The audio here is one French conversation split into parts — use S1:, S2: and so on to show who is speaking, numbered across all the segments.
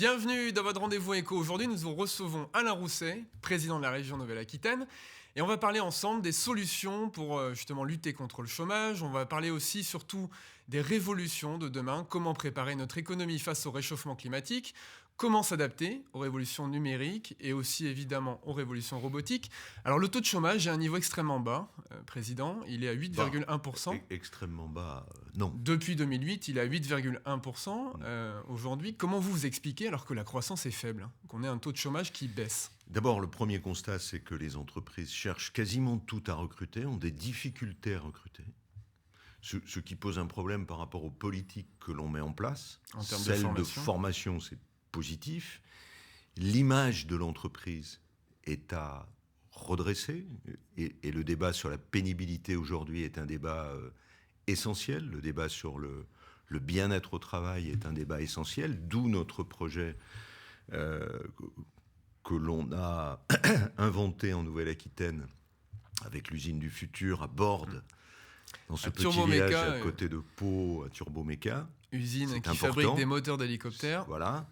S1: Bienvenue dans votre rendez-vous éco. Aujourd'hui, nous vous recevons Alain Rousset, président de la région Nouvelle-Aquitaine. Et on va parler ensemble des solutions pour justement lutter contre le chômage. On va parler aussi surtout des révolutions de demain, comment préparer notre économie face au réchauffement climatique, comment s'adapter aux révolutions numériques et aussi évidemment aux révolutions robotiques. Alors le taux de chômage est à un niveau extrêmement bas, président, il est à 8,1%.
S2: Extrêmement bas, non.
S1: Depuis 2008, il est à 8,1%. Aujourd'hui, comment vous expliquez, alors que la croissance est faible, qu'on ait un taux de chômage qui baisse ?
S2: D'abord, le premier constat, c'est que les entreprises cherchent quasiment tout à recruter, ont des difficultés à recruter. Ce qui pose un problème par rapport aux politiques que l'on met en place.
S1: En termes
S2: de formation, c'est positif. L'image de l'entreprise est à redresser. Et le débat sur la pénibilité aujourd'hui est un débat essentiel. Le débat sur le bien-être au travail est un débat essentiel. D'où notre projet que l'on a inventé en Nouvelle-Aquitaine avec l'usine du futur à Bordes, dans ce petit village à côté de Pau, à Turboméca.
S1: Usine qui fabrique des moteurs d'hélicoptères.
S2: Voilà,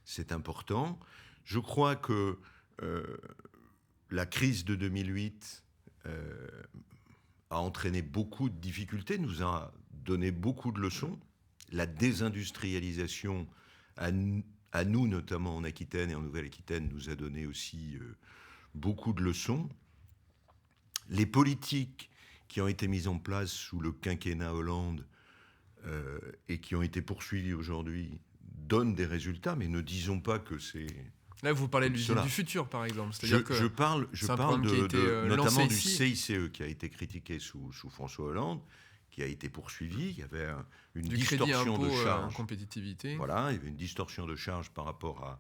S2: c'est important. Je crois que la crise de 2008 a entraîné beaucoup de difficultés, nous a donné beaucoup de leçons. La désindustrialisation à nous, notamment en Aquitaine et en Nouvelle-Aquitaine, nous a donné aussi beaucoup de leçons. Les politiques qui ont été mises en place sous le quinquennat Hollande et qui ont été poursuivies aujourd'hui donnent des résultats, mais ne disons pas que c'est...
S1: Là, vous parlez de l'usine du futur, par exemple.
S2: Je parle notamment du CICE qui a été critiqué sous François Hollande, qui a été poursuivi. Il y avait une distorsion de charge.
S1: Compétitivité.
S2: Voilà, il y avait une distorsion de charge par rapport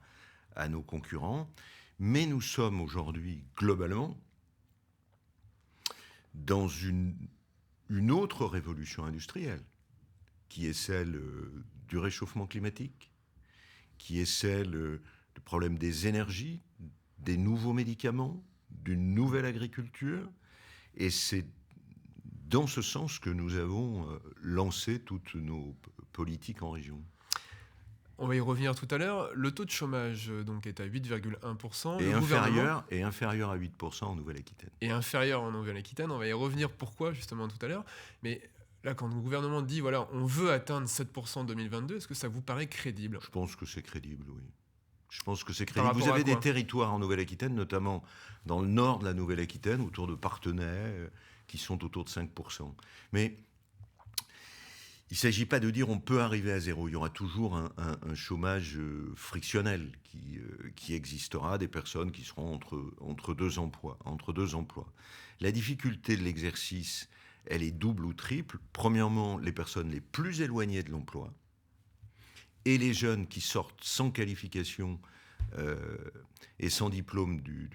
S2: à nos concurrents. Mais nous sommes aujourd'hui, globalement, dans une autre révolution industrielle, qui est celle du réchauffement climatique, qui est celle du problème des énergies, des nouveaux médicaments, d'une nouvelle agriculture. Et c'est dans ce sens que nous avons lancé toutes nos politiques en région.
S1: On va y revenir tout à l'heure. Le taux de chômage donc, est à 8,1%.
S2: Et inférieur à 8% en Nouvelle-Aquitaine.
S1: Et inférieur en Nouvelle-Aquitaine. On va y revenir pourquoi, justement, tout à l'heure. Mais là, quand le gouvernement dit, voilà, on veut atteindre 7% en 2022, est-ce que ça vous paraît crédible ?
S2: Je pense que c'est crédible, oui. Je pense que c'est crédible. Vous avez des territoires en Nouvelle-Aquitaine, notamment dans le nord de la Nouvelle-Aquitaine, autour de Parthenay, qui sont autour de 5%. Mais il ne s'agit pas de dire on peut arriver à zéro. Il y aura toujours un chômage frictionnel qui existera, des personnes qui seront entre deux emplois. La difficulté de l'exercice, elle est double ou triple. Premièrement, les personnes les plus éloignées de l'emploi et les jeunes qui sortent sans qualification et sans diplôme du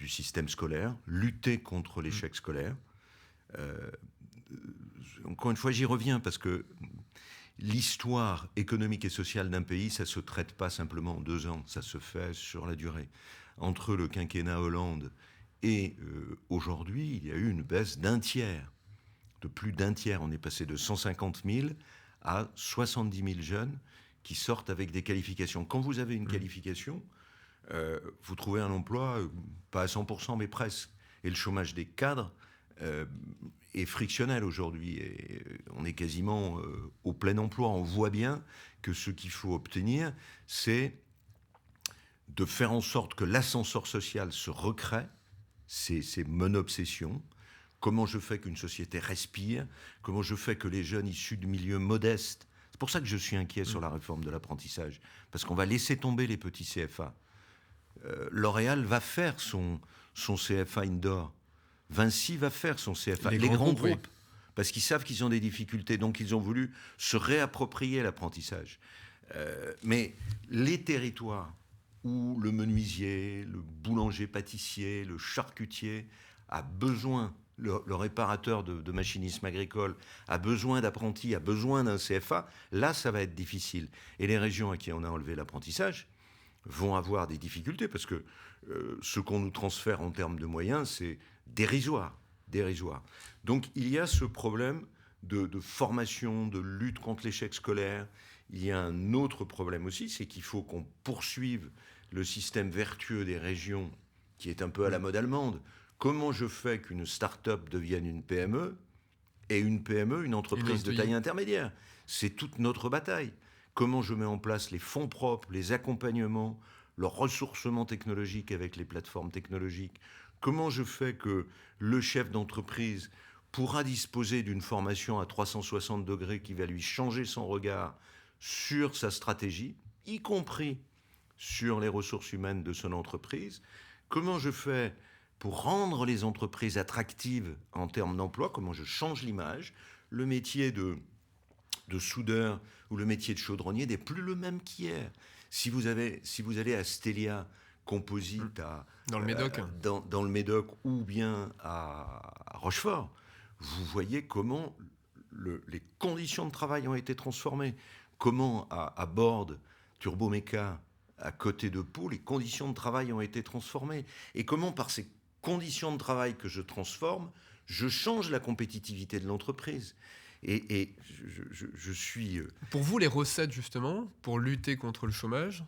S2: système scolaire, lutter contre l'échec scolaire. Encore une fois, j'y reviens parce que l'histoire économique et sociale d'un pays, ça ne se traite pas simplement en 2 ans, ça se fait sur la durée. Entre le quinquennat Hollande et aujourd'hui, il y a eu une baisse de plus d'un tiers. On est passé de 150 000 à 70 000 jeunes qui sortent avec des qualifications. Quand vous avez une qualification, vous trouvez un emploi, pas à 100%, mais presque. Et le chômage des cadres est frictionnel aujourd'hui. Et on est quasiment au plein emploi. On voit bien que ce qu'il faut obtenir, c'est de faire en sorte que l'ascenseur social se recrée. C'est mon obsession. Comment je fais qu'une société respire ? Comment je fais que les jeunes issus de milieux modestes... C'est pour ça que je suis inquiet sur la réforme de l'apprentissage. Parce qu'on va laisser tomber les petits CFA. L'Oréal va faire son CFA indoor. Vinci va faire son CFA. Les grands groupes. Oui. Parce qu'ils savent qu'ils ont des difficultés. Donc ils ont voulu se réapproprier l'apprentissage. Mais les territoires où le menuisier, le boulanger-pâtissier, le charcutier a besoin... Le réparateur de machinisme agricole a besoin d'apprentis, a besoin d'un CFA, là, ça va être difficile. Et les régions à qui on a enlevé l'apprentissage vont avoir des difficultés, parce que ce qu'on nous transfère en termes de moyens, c'est dérisoire. Donc, il y a ce problème de formation, de lutte contre l'échec scolaire. il y a un autre problème aussi, c'est qu'il faut qu'on poursuive le système vertueux des régions, qui est un peu à la mode allemande. Comment je fais qu'une start-up devienne une PME, et une PME, une entreprise de taille intermédiaire? C'est toute notre bataille. Comment je mets en place les fonds propres, les accompagnements, le ressourcement technologique avec les plateformes technologiques? Comment je fais que le chef d'entreprise pourra disposer d'une formation à 360 degrés qui va lui changer son regard sur sa stratégie, y compris sur les ressources humaines de son entreprise? Comment je fais pour rendre les entreprises attractives en termes d'emploi? Comment je change l'image? Le métier de soudeur ou le métier de chaudronnier n'est plus le même qu'hier. Si vous allez à Stelia Composite
S1: dans le Médoc,
S2: dans le Médoc ou bien à Rochefort, vous voyez comment les conditions de travail ont été transformées. Comment à Borde, Turboméca, à côté de Pau, les conditions de travail ont été transformées. Et comment par ces conditions de travail que je transforme, je change la compétitivité de l'entreprise. Et je suis...
S1: Pour vous, les recettes, justement, pour lutter contre le chômage,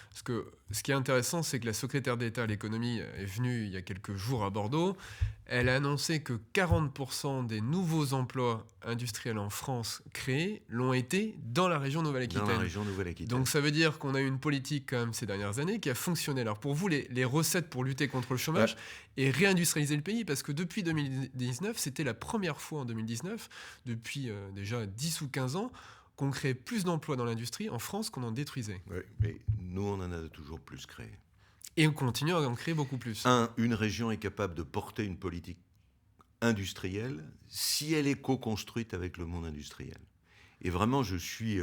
S1: parce que ce qui est intéressant, c'est que la secrétaire d'État à l'économie est venue il y a quelques jours à Bordeaux. Elle a annoncé que 40% des nouveaux emplois industriels en France créés l'ont été dans la région Nouvelle-Aquitaine.
S2: Dans la région Nouvelle-Aquitaine.
S1: Donc ça veut dire qu'on a eu une politique quand même ces dernières années qui a fonctionné. Alors pour vous, les recettes pour lutter contre le chômage et réindustrialiser le pays, parce que depuis 2019, c'était la première fois en 2019, depuis déjà 10 ou 15 ans, qu'on crée plus d'emplois dans l'industrie en France qu'on en détruisait.
S2: Oui, mais nous, on en a toujours plus créé.
S1: Et on continue à en créer beaucoup plus.
S2: Une région est capable de porter une politique industrielle si elle est co-construite avec le monde industriel. Et vraiment, je suis...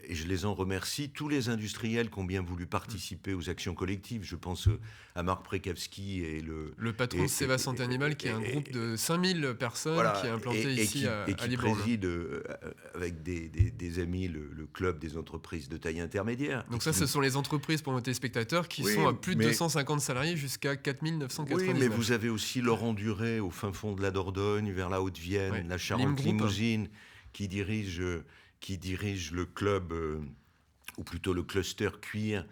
S2: et je les en remercie, tous les industriels qui ont bien voulu participer aux actions collectives. Je pense à Marc Prékavski et
S1: le patron de Seva Santé Animale, qui est un groupe de 5000 personnes, voilà, qui est implanté ici à Libourne. Et qui
S2: préside avec des amis le club des entreprises de taille intermédiaire.
S1: Donc ça, ce sont les entreprises, pour nos téléspectateurs, qui sont à plus de 250 salariés jusqu'à 4999.
S2: Oui, mais vous avez aussi Laurent Duret au fin fond de la Dordogne, vers la Haute-Vienne, la Charente-Limousine, qui dirige le club, ou plutôt le cluster cuir.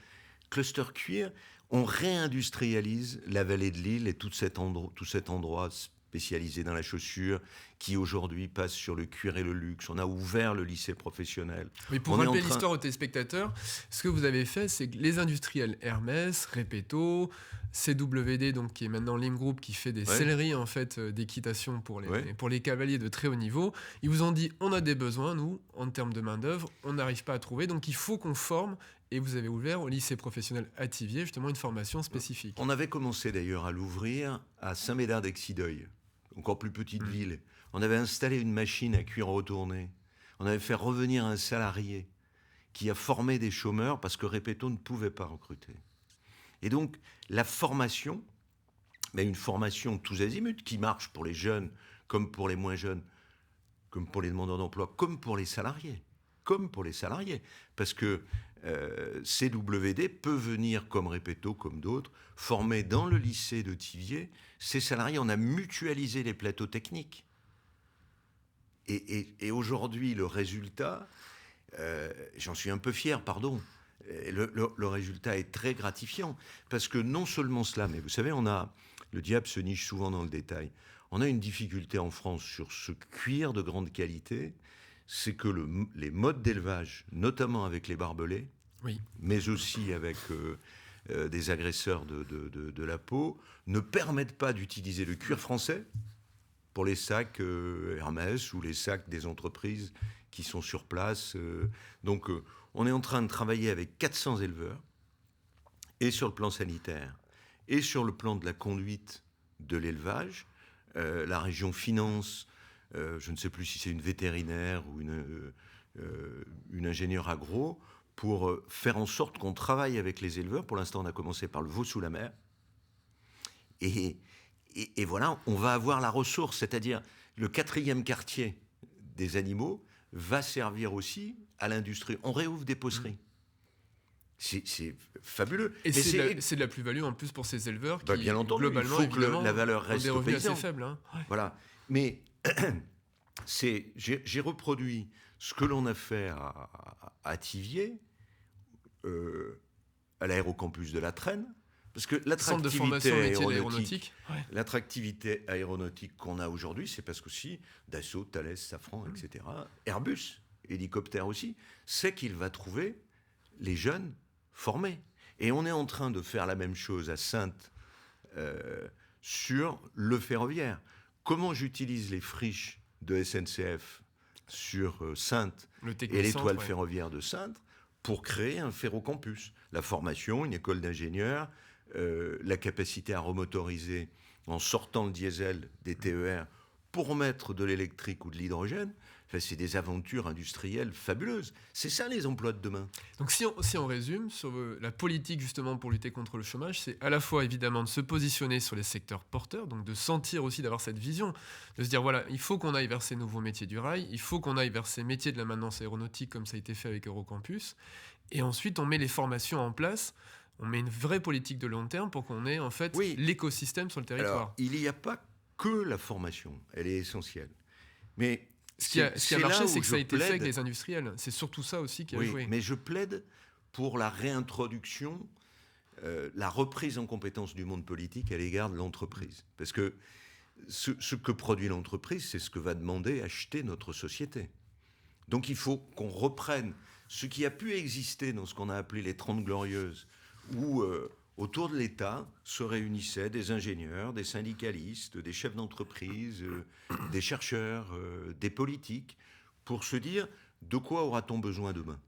S2: Cluster cuir, on réindustrialise la vallée de Lille et tout cet endroit spécialisé dans la chaussure qui aujourd'hui passe sur le cuir et le luxe. On a ouvert le lycée professionnel.
S1: Oui, pour rappeler l'histoire aux téléspectateurs, ce que vous avez fait, c'est que les industriels Hermès, Repetto, CWD, donc qui est maintenant Lim Group, qui fait des selleries en fait d'équitation pour les cavaliers de très haut niveau, ils vous ont dit on a des besoins, nous, en termes de main d'œuvre, on n'arrive pas à trouver, donc il faut qu'on forme. Et vous avez ouvert au lycée professionnel à Thiviers justement une formation spécifique.
S2: On avait commencé d'ailleurs à l'ouvrir à Saint-Médard-d'Exideuil, encore plus petite ville. On avait installé une machine à cuir retourné. On avait fait revenir un salarié qui a formé des chômeurs parce que Repetto ne pouvait pas recruter. Et donc, la formation, mais une formation tous azimuts qui marche pour les jeunes, comme pour les moins jeunes, comme pour les demandeurs d'emploi, comme pour les salariés. Parce que CWD peut venir, comme Repetto, comme d'autres, former dans le lycée de Thiviers ces salariés. On a mutualisé les plateaux techniques. Et aujourd'hui, le résultat, j'en suis un peu fier, pardon, le résultat est très gratifiant. Parce que non seulement cela, mais vous savez, le diable se niche souvent dans le détail. On a une difficulté en France sur ce cuir de grande qualité, c'est que les modes d'élevage, notamment avec les barbelés, mais aussi avec des agresseurs de la peau, ne permettent pas d'utiliser le cuir français pour les sacs Hermès ou les sacs des entreprises qui sont sur place. Donc on est en train de travailler avec 400 éleveurs, et sur le plan sanitaire, et sur le plan de la conduite de l'élevage. La région finance, je ne sais plus si c'est une vétérinaire ou une ingénieure agro, pour faire en sorte qu'on travaille avec les éleveurs. Pour l'instant, on a commencé par le veau sous la mer. Et voilà, on va avoir la ressource, c'est-à-dire le 4e quartier des animaux va servir aussi à l'industrie. On réouvre des pousseries. C'est fabuleux.
S1: Et c'est de la plus-value en plus pour ces éleveurs qui,
S2: bien entendu,
S1: globalement,
S2: il faut que la valeur reste
S1: ont des revenus
S2: paysan.
S1: assez faibles. Hein.
S2: Voilà. Mais j'ai reproduit ce que l'on a fait à Thiviers, à l'aérocampus de la Traîne, parce que
S1: Centre de formation au métier de l'aéronautique. Ouais.
S2: L'attractivité aéronautique qu'on a aujourd'hui, c'est parce qu'aussi Dassault, Thales, Safran, etc., Airbus, hélicoptère aussi, c'est qu'il va trouver les jeunes formés. Et on est en train de faire la même chose à Saintes sur le ferroviaire. Comment j'utilise les friches de SNCF sur Saintes et l'étoile ferroviaire de Saintes pour créer un ferrocampus. La formation, une école d'ingénieurs, la capacité à remotoriser en sortant le diesel des TER pour mettre de l'électrique ou de l'hydrogène, enfin, c'est des aventures industrielles fabuleuses. C'est ça les emplois de demain.
S1: Donc si on résume, sur la politique justement pour lutter contre le chômage, c'est à la fois évidemment de se positionner sur les secteurs porteurs, donc de sentir aussi, d'avoir cette vision, de se dire voilà, il faut qu'on aille vers ces nouveaux métiers du rail, il faut qu'on aille vers ces métiers de la maintenance aéronautique comme ça a été fait avec Eurocampus, et ensuite on met les formations en place. On met une vraie politique de long terme pour qu'on ait en fait l'écosystème sur le territoire.
S2: Alors, il n'y a pas que la formation, elle est essentielle. Mais
S1: ce qui a marché, c'est que ça a été fait avec les industriels. C'est surtout ça aussi qui a joué.
S2: Mais je plaide pour la réintroduction, la reprise en compétence du monde politique à l'égard de l'entreprise. Parce que ce que produit l'entreprise, c'est ce que va demander acheter notre société. Donc il faut qu'on reprenne ce qui a pu exister dans ce qu'on a appelé les 30 Glorieuses, où autour de l'État se réunissaient des ingénieurs, des syndicalistes, des chefs d'entreprise, des chercheurs, des politiques, pour se dire de quoi aura-t-on besoin demain ?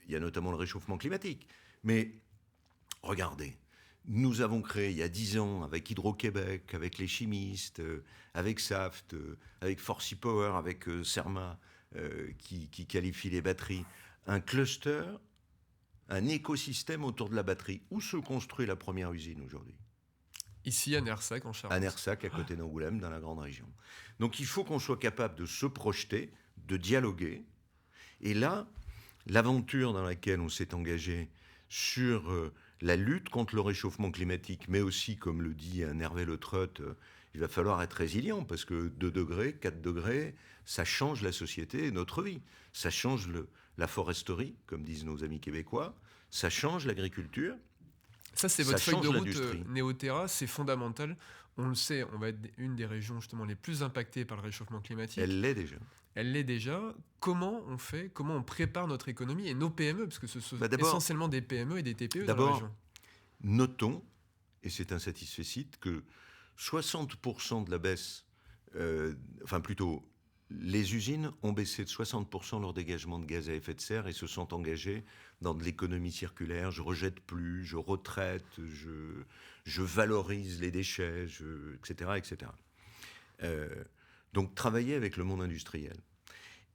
S2: Il y a notamment le réchauffement climatique. Mais regardez, nous avons créé il y a 10 ans, avec Hydro-Québec, avec les chimistes, avec Saft, avec Forsy Power, avec Cerma, qui qualifie les batteries, un cluster, un écosystème autour de la batterie. Où se construit la première usine aujourd'hui ?
S1: Ici, à Nersac, en Charente.
S2: À Nersac, à côté d'Angoulême, dans la grande région. Donc il faut qu'on soit capable de se projeter, de dialoguer. Et là, l'aventure dans laquelle on s'est engagé sur la lutte contre le réchauffement climatique, mais aussi, comme le dit un Hervé Le Treut, il va falloir être résilient, parce que 2 degrés, 4 degrés, ça change la société et notre vie. Ça change la foresterie, comme disent nos amis québécois. Ça change l'agriculture.
S1: Ça, c'est votre feuille de route Néoterra, c'est fondamental. On le sait, on va être une des régions justement les plus impactées par le réchauffement climatique.
S2: Elle l'est déjà.
S1: Elle l'est déjà. Comment on fait ? Comment on prépare notre économie et nos PME ? Parce que ce sont essentiellement des PME et des TPE dans la région.
S2: Notons, et c'est un satisfecit, que 60% de la baisse, les usines ont baissé de 60% leur dégagement de gaz à effet de serre et se sont engagées dans de l'économie circulaire. Je rejette plus, je retraite, je valorise les déchets, etc. etc. Donc travailler avec le monde industriel.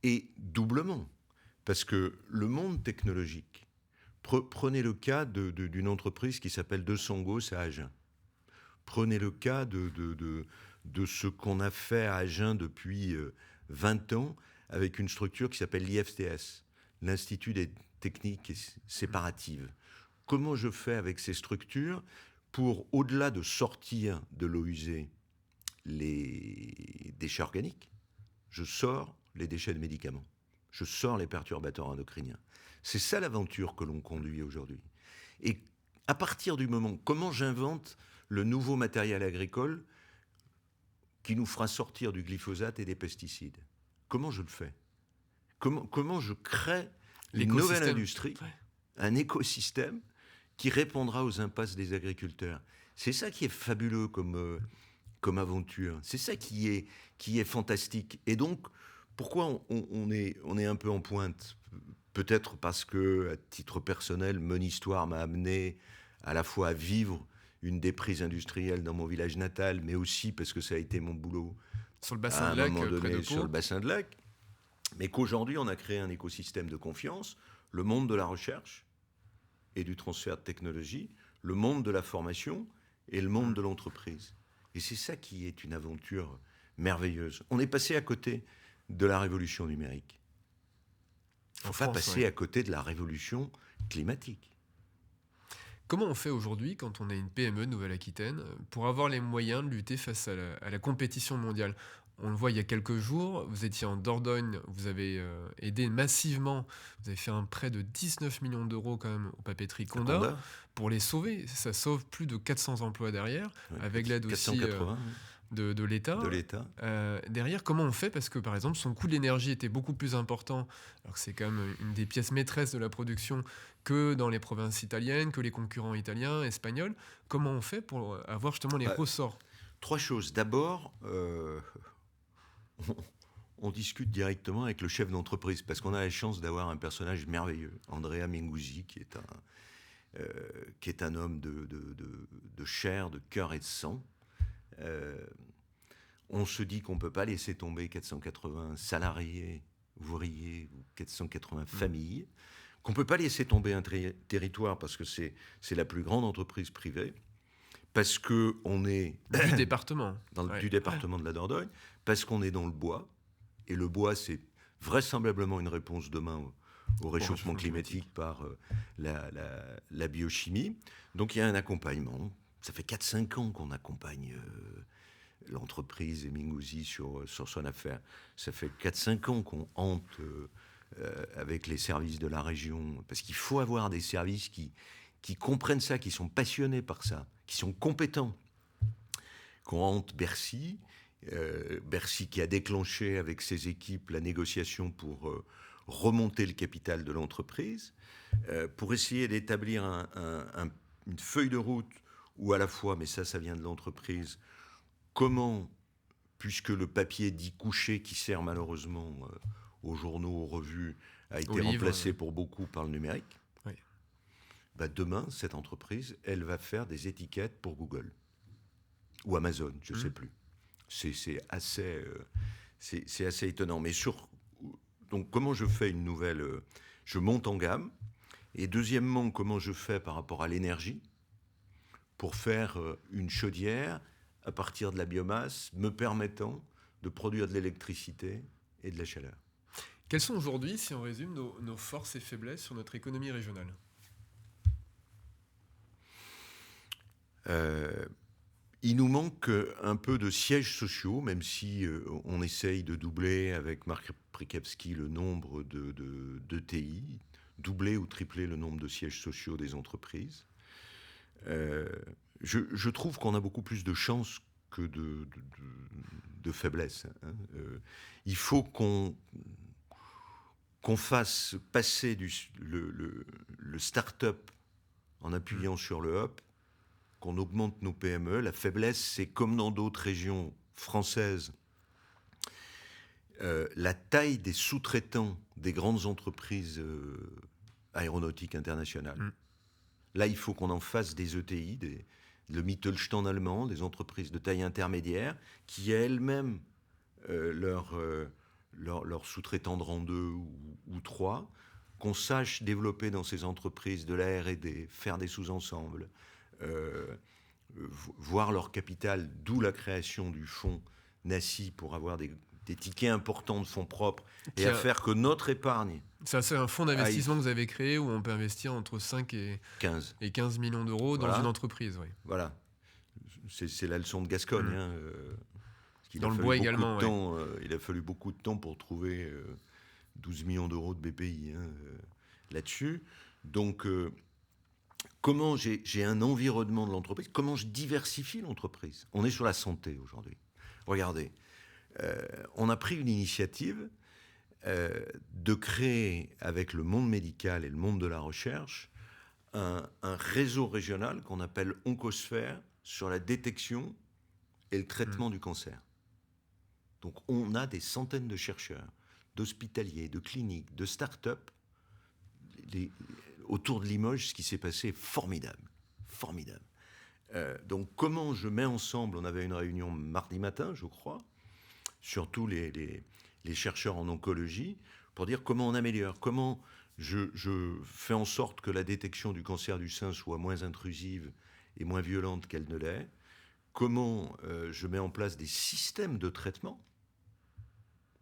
S2: Et doublement, parce que le monde technologique, prenez le cas d'une entreprise qui s'appelle 200 Gos à Agen. Prenez le cas de ce qu'on a fait à Agen depuis 20 ans avec une structure qui s'appelle l'IFTS, l'Institut des techniques séparatives. Comment je fais avec ces structures pour, au-delà de sortir de l'eau usée les déchets organiques, je sors les déchets de médicaments, je sors les perturbateurs endocriniens. C'est ça l'aventure que l'on conduit aujourd'hui. Et à partir du moment, comment j'invente le nouveau matériel agricole qui nous fera sortir du glyphosate et des pesticides ? Comment je le fais ? Comment je crée une nouvelle industrie, un écosystème qui répondra aux impasses des agriculteurs ? C'est ça qui est fabuleux comme aventure. C'est ça qui est fantastique. Et donc, pourquoi on est un peu en pointe ? Peut-être parce que, à titre personnel, mon histoire m'a amené à la fois à vivre une déprise industrielle dans mon village natal, mais aussi parce que ça a été mon boulot
S1: sur le bassin de Lac,
S2: à un moment donné, sur le bassin de Lac. Mais qu'aujourd'hui, on a créé un écosystème de confiance, le monde de la recherche et du transfert de technologie, le monde de la formation et le monde de l'entreprise. Et c'est ça qui est une aventure merveilleuse. On est passé à côté de la révolution numérique. Il ne faut pas passer à côté de la révolution climatique.
S1: Comment on fait aujourd'hui, quand on est une PME de Nouvelle-Aquitaine, pour avoir les moyens de lutter face à la compétition mondiale? On le voit il y a quelques jours, vous étiez en Dordogne, vous avez aidé massivement, vous avez fait un prêt de 19 millions d'euros quand même aux papeteries
S2: À
S1: Condat
S2: Condat,
S1: pour les sauver. Ça sauve plus de 400 emplois derrière,
S2: ouais,
S1: avec l'aide aussi
S2: 480
S1: de
S2: de
S1: l'État.
S2: l'État.
S1: Derrière, comment on fait? Parce que, par exemple, son coût de l'énergie était beaucoup plus important, alors que c'est quand même une des pièces maîtresses de la production, que dans les provinces italiennes, que les concurrents italiens, espagnols. Comment on fait pour avoir justement les
S2: Bah,
S1: ressorts?
S2: trois choses. D'abord, on, on discute directement avec le chef d'entreprise parce qu'on a la chance d'avoir un personnage merveilleux, Andrea Minguzzi, qui est un homme de chair, de cœur et de sang. Euh, on se dit qu'on ne peut pas laisser tomber 480 salariés, ouvriers ou 480 familles, qu'on ne peut pas laisser tomber un territoire parce que c'est la plus grande entreprise privée, parce qu'on est
S1: Du département.
S2: du
S1: Ouais.
S2: département de la Dordogne, parce qu'on est dans le bois, et le bois, c'est vraisemblablement une réponse demain au réchauffement climatique par la biochimie. Donc il y a un accompagnement. Ça fait 4-5 ans qu'on accompagne l'entreprise et Minguzzi sur son affaire. Ça fait 4-5 ans qu'on hante avec les services de la région, parce qu'il faut avoir des services qui comprennent ça, qui sont passionnés par ça, qui sont compétents. Qu'on hante Bercy, Bercy qui a déclenché avec ses équipes la négociation pour remonter le capital de l'entreprise, pour essayer d'établir une feuille de route où à la fois, mais ça vient de l'entreprise, comment, puisque le papier dit couché qui sert malheureusement aux journaux, aux revues, a été remplacé pour beaucoup par le numérique,
S1: Oui.
S2: bah demain, cette entreprise, elle va faire des étiquettes pour Google ou Amazon, je ne sais plus. C'est assez étonnant. Mais donc, comment je fais une nouvelle... je monte en gamme. Et deuxièmement, comment je fais par rapport à l'énergie pour faire une chaudière à partir de la biomasse me permettant de produire de l'électricité et de la chaleur.
S1: Quelles sont aujourd'hui, si on résume, nos forces et faiblesses sur notre économie régionale?
S2: Il nous manque un peu de sièges sociaux, même si on essaye de doubler avec Marc Prikepski le nombre de TI, doubler ou tripler le nombre de sièges sociaux des entreprises. Je trouve qu'on a beaucoup plus de chance que de faiblesse. Hein. Il faut qu'on fasse passer le start-up en appuyant sur le hub, qu'on augmente nos PME. La faiblesse, c'est comme dans d'autres régions françaises, la taille des sous-traitants des grandes entreprises aéronautiques internationales. Là, il faut qu'on en fasse des ETI, le Mittelstand allemand, des entreprises de taille intermédiaire, qui elles-mêmes leurs sous-traitants de rang 2 ou 3, qu'on sache développer dans ces entreprises de la R&D, faire des sous-ensembles, voir leur capital, d'où la création du fonds NACI pour avoir des tickets importants de fonds propres et à faire que notre épargne...
S1: C'est un fonds d'investissement que vous avez créé où on peut investir entre 5 et 15 millions d'euros dans une entreprise. Oui.
S2: Voilà. C'est la leçon de Gascogne. Hein,
S1: dans le bois également.
S2: Il a fallu beaucoup de temps pour trouver 12 millions d'euros de BPI là-dessus. Donc, comment j'ai un environnement de l'entreprise? Comment je diversifie l'entreprise? On est sur la santé aujourd'hui. Regardez, on a pris une initiative de créer, avec le monde médical et le monde de la recherche, un réseau régional qu'on appelle Oncosphère sur la détection et le traitement du cancer. Donc on a des centaines de chercheurs, d'hospitaliers, de cliniques, de start-up. Autour de Limoges, ce qui s'est passé est formidable. Formidable. Donc comment je mets ensemble, on avait une réunion mardi matin, je crois, sur tous les chercheurs en oncologie, pour dire comment on améliore, comment je fais en sorte que la détection du cancer du sein soit moins intrusive et moins violente qu'elle ne l'est, comment je mets en place des systèmes de traitement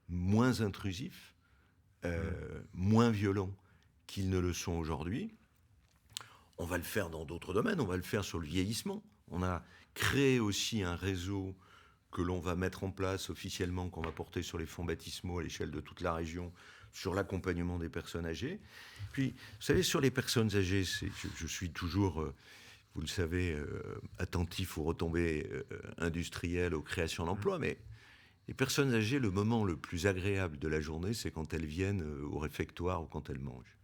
S2: moins intrusifs, moins violents qu'ils ne le sont aujourd'hui, On va le faire dans d'autres domaines, on va le faire sur le vieillissement. On a créé aussi un réseau que l'on va mettre en place officiellement, qu'on va porter sur les fonds baptismaux à l'échelle de toute la région, sur l'accompagnement des personnes âgées. Puis, vous savez, sur les personnes âgées, je suis toujours, vous le savez, attentif aux retombées industrielles, aux créations d'emplois, mais les personnes âgées, le moment le plus agréable de la journée, c'est quand elles viennent au réfectoire ou quand elles mangent.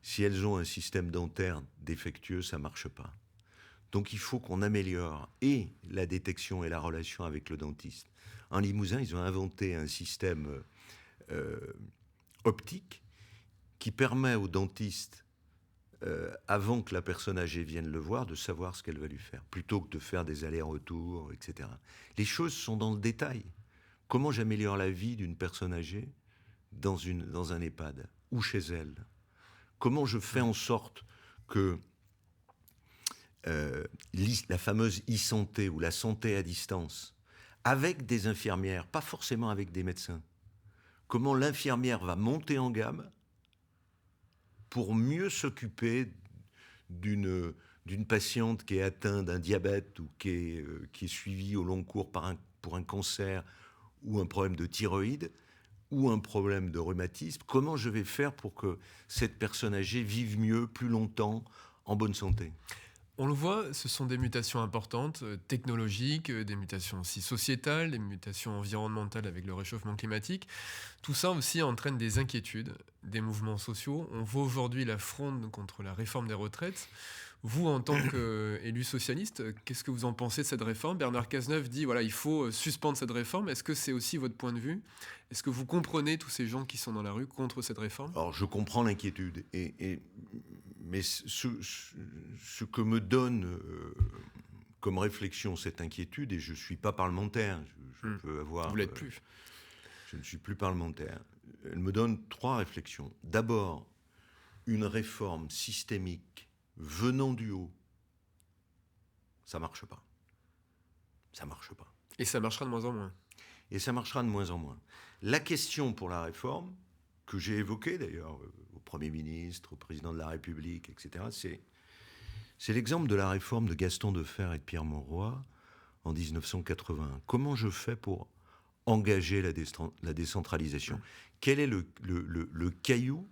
S2: Si elles ont un système dentaire défectueux, ça ne marche pas. Donc il faut qu'on améliore et la détection et la relation avec le dentiste. En Limousin, ils ont inventé un système optique qui permet au dentiste, avant que la personne âgée vienne le voir, de savoir ce qu'elle va lui faire, plutôt que de faire des allers-retours, etc. Les choses sont dans le détail. Comment j'améliore la vie d'une personne âgée dans un EHPAD ou chez elle? Comment je fais en sorte que la fameuse e-santé ou la santé à distance, avec des infirmières, pas forcément avec des médecins, comment l'infirmière va monter en gamme pour mieux s'occuper d'une patiente qui est atteinte d'un diabète ou qui est suivie au long cours pour un cancer ou un problème de thyroïde ou un problème de rhumatisme. Comment je vais faire pour que cette personne âgée vive mieux, plus longtemps, en bonne santé?
S1: On le voit, ce sont des mutations importantes, technologiques, des mutations aussi sociétales, des mutations environnementales avec le réchauffement climatique. Tout ça aussi entraîne des inquiétudes, des mouvements sociaux. On voit aujourd'hui la fronde contre la réforme des retraites. Vous, en tant qu'élu socialiste, qu'est-ce que vous en pensez de cette réforme? Bernard Cazeneuve dit voilà, il faut suspendre cette réforme. Est-ce que c'est aussi votre point de vue? Est-ce que vous comprenez tous ces gens qui sont dans la rue contre cette réforme?
S2: Alors, je comprends l'inquiétude. Mais ce que me donne comme réflexion cette inquiétude, et je ne suis pas parlementaire, je peux avoir...
S1: Vous l'êtes plus.
S2: Je ne suis plus parlementaire. Elle me donne 3 réflexions. D'abord, une réforme systémique venant du haut, ça ne marche pas. Ça ne marche pas.
S1: Et ça marchera de moins en moins.
S2: Et ça marchera de moins en moins. La question pour la réforme, que j'ai évoquée d'ailleurs au Premier ministre, au Président de la République, etc., c'est l'exemple de la réforme de Gaston Defferre et de Pierre Mauroy en 1981. Comment je fais pour engager la décentralisation? Quel est le caillou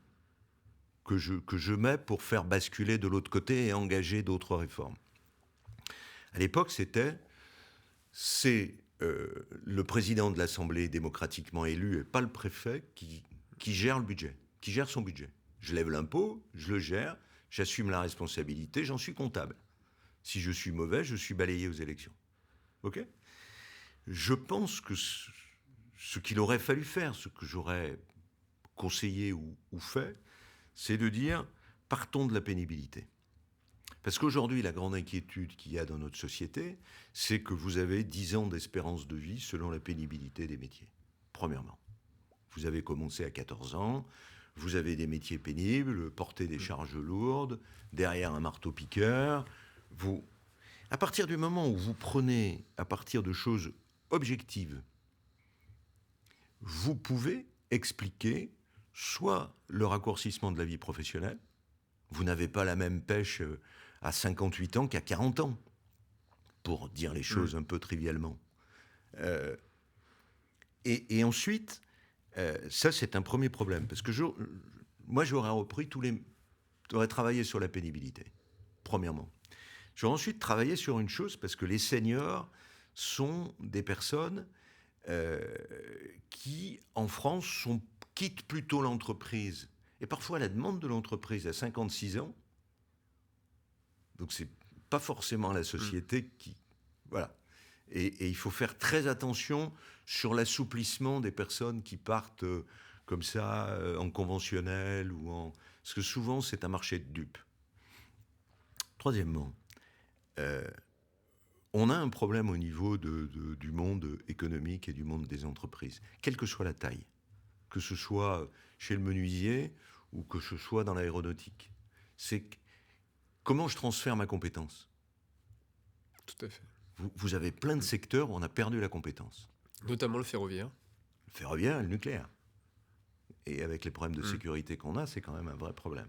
S2: que je mets pour faire basculer de l'autre côté et engager d'autres réformes? À l'époque, c'est le président de l'Assemblée démocratiquement élu et pas le préfet qui gère le budget, qui gère son budget. Je lève l'impôt, je le gère, j'assume la responsabilité, j'en suis comptable. Si je suis mauvais, je suis balayé aux élections. Ok ? Je pense que ce qu'il aurait fallu faire, ce que j'aurais conseillé ou fait, c'est de dire, partons de la pénibilité. Parce qu'aujourd'hui, la grande inquiétude qu'il y a dans notre société, c'est que vous avez 10 ans d'espérance de vie selon la pénibilité des métiers. Premièrement, vous avez commencé à 14 ans, vous avez des métiers pénibles, porter des charges lourdes, derrière un marteau-piqueur. À partir du moment où vous prenez, à partir de choses objectives, vous pouvez expliquer soit le raccourcissement de la vie professionnelle, vous n'avez pas la même pêche à 58 ans qu'à 40 ans, pour dire les choses un peu trivialement. Et ensuite, ça c'est un premier problème, parce que moi j'aurais j'aurais travaillé sur la pénibilité, premièrement. J'aurais ensuite travaillé sur une chose, parce que les seniors sont des personnes qui, en France, quittent plutôt l'entreprise, et parfois à la demande de l'entreprise à 56 ans. Donc c'est pas forcément la société qui... Voilà. Et il faut faire très attention sur l'assouplissement des personnes qui partent comme ça, en conventionnel, parce que souvent c'est un marché de dupes. Troisièmement, on a un problème au niveau du monde économique et du monde des entreprises, quelle que soit la taille, que ce soit chez le menuisier ou que ce soit dans l'aéronautique. C'est comment je transfère ma compétence.
S1: Tout à fait.
S2: Vous avez plein de secteurs où on a perdu la compétence.
S1: Notamment le ferroviaire.
S2: Le ferroviaire et le nucléaire. Et avec les problèmes de sécurité qu'on a, c'est quand même un vrai problème.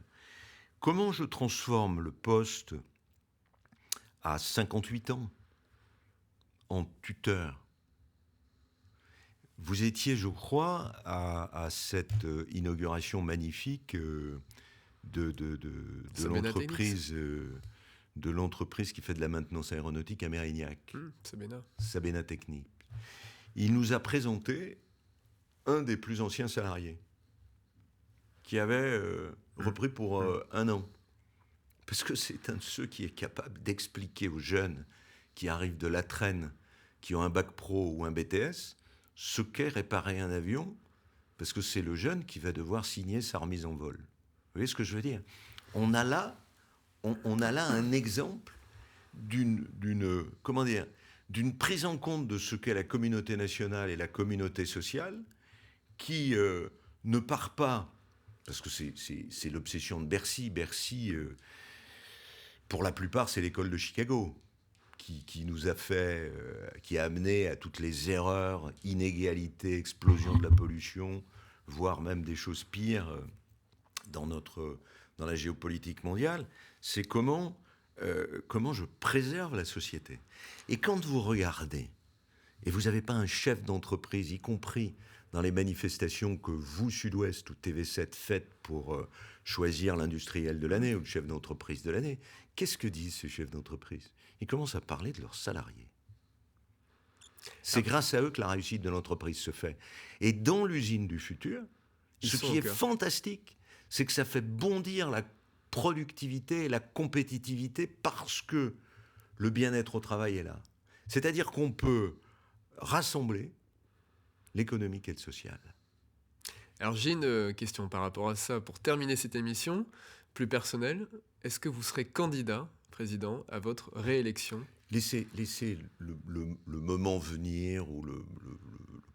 S2: Comment je transforme le poste à 58 ans en tuteur? Vous étiez, je crois, à cette inauguration magnifique de
S1: Sabena Technics.
S2: l'entreprise qui fait de la maintenance aéronautique à Mérignac,
S1: Sabena.
S2: Sabena Technics. Il nous a présenté un des plus anciens salariés qui avait repris pour 1 an. Parce que c'est un de ceux qui est capable d'expliquer aux jeunes qui arrivent de la traîne, qui ont un bac pro ou un BTS, ce qu'est réparer un avion, parce que c'est le jeune qui va devoir signer sa remise en vol. Vous voyez ce que je veux dire? On a là un exemple d'une prise en compte de ce qu'est la communauté nationale et la communauté sociale, qui ne part pas, parce que c'est l'obsession de Bercy. Bercy, pour la plupart, c'est l'école de Chicago, qui nous a fait, qui a amené à toutes les erreurs, inégalités, explosion de la pollution, voire même des choses pires dans la géopolitique mondiale. C'est comment je préserve la société. Et quand vous regardez, et vous n'avez pas un chef d'entreprise, y compris dans les manifestations que vous, Sud-Ouest ou TV7, faites pour choisir l'industriel de l'année ou le chef d'entreprise de l'année, qu'est-ce que disent ces chefs d'entreprise? Ils commencent à parler de leurs salariés. C'est grâce à eux que la réussite de l'entreprise se fait. Et dans l'usine du futur, ce qui est fantastique, c'est que ça fait bondir la productivité et la compétitivité parce que le bien-être au travail est là. C'est-à-dire qu'on peut rassembler l'économique et le social.
S1: Alors j'ai une question par rapport à ça. Pour terminer cette émission, plus personnelle, est-ce que vous serez candidat, président, à votre réélection?
S2: Laissez le moment venir ou le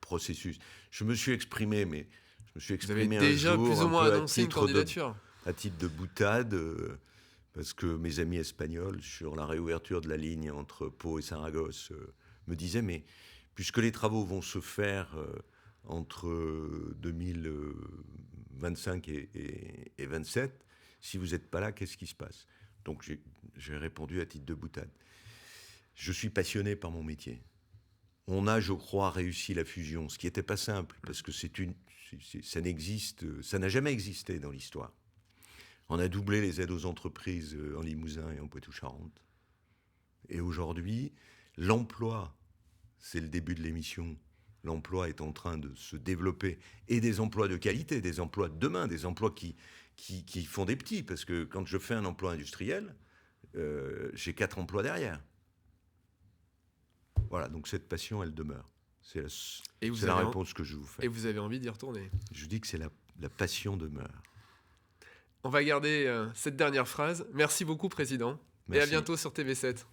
S2: processus. Je me suis exprimé, mais je me suis exprimé
S1: vous avez déjà
S2: un jour,
S1: plus ou moins annoncé une candidature
S2: à titre de boutade, parce que mes amis espagnols, sur la réouverture de la ligne entre Pau et Saragosse, me disaient, mais puisque les travaux vont se faire entre 2025 et 2027, si vous n'êtes pas là, qu'est-ce qui se passe? Donc j'ai répondu à titre de boutade. Je suis passionné par mon métier. On a, je crois, réussi la fusion, ce qui n'était pas simple, parce que ça n'a jamais existé dans l'histoire. On a doublé les aides aux entreprises en Limousin et en Poitou-Charentes. Et aujourd'hui, l'emploi, c'est le début de l'émission, l'emploi est en train de se développer, et des emplois de qualité, des emplois de demain, des emplois qui font des petits, parce que quand je fais un emploi industriel, j'ai 4 emplois derrière. Voilà, donc cette passion, elle demeure. C'est la réponse que je vous fais.
S1: Et vous avez envie d'y retourner?
S2: Je dis que c'est la passion demeure.
S1: On va garder cette dernière phrase. Merci beaucoup, Président.
S2: Merci.
S1: Et à bientôt sur TV7.